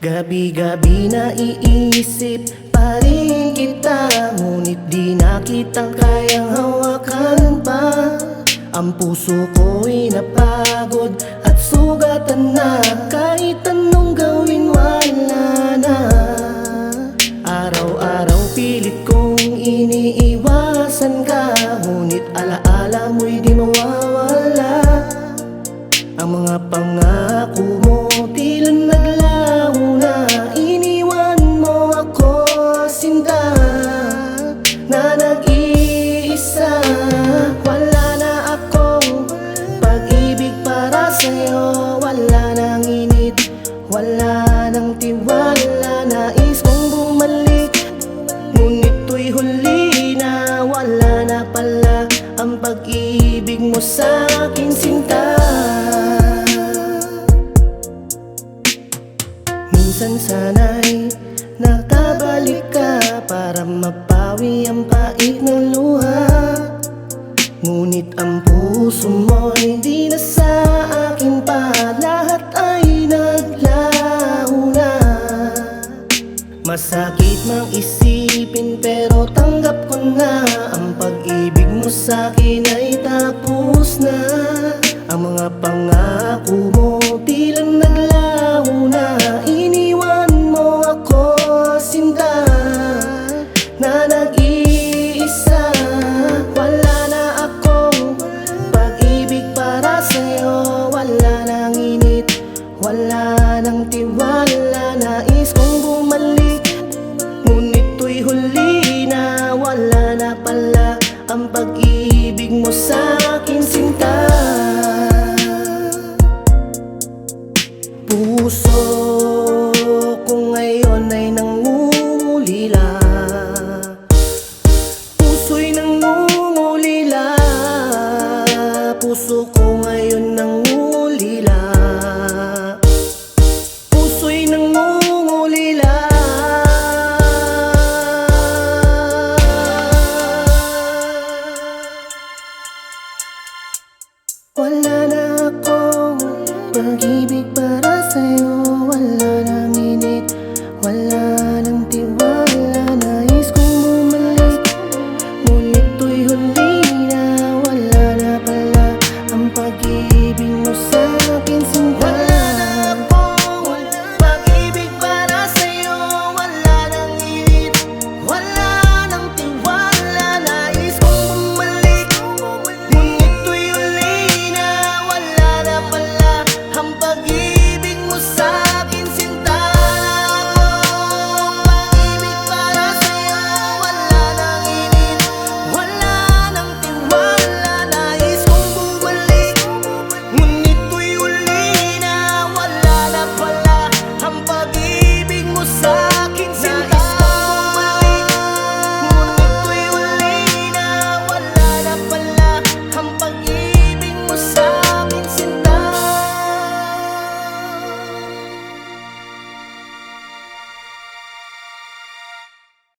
Gabi-gabi naiisip pa rin kita, ngunit di na kita kayang hawakan pa. Ang puso ko'y napagod at sugatan na, kahit anong gawin wala na. Araw-araw pilit kong iniiwasan ka, ngunit alaala mo'y di mawawala. Ang mga pangako mo tila naglaho na, iniwan mo ako sinta na nag-iisa. Wala na akong pag-ibig para sa'yo, wala nang init, wala nang tiwala. Nais kong bumalik, ngunit to'y huli na, wala na pala ang pag-ibig mo sa'kin sinta. Minsan sana'y nakabalik ka para mapawi ang pait ng luha, ngunit ang puso mo'y di na sa akin pa, lahat ay naglaho na. Masakit mang isipin pero tanggap ko na, ang pag-ibig mo sa'kin ay tapos na. Ang mga pangako mo tila naglaho na, iniwan mo ako sinta na nag-iisa. Wala na akong pag-ibig para sa'yo, wala nang init, wala nang tiwala. Nais kong bumalik, ngunit to'y huli na, wala na pala ang pag-ibig mo sa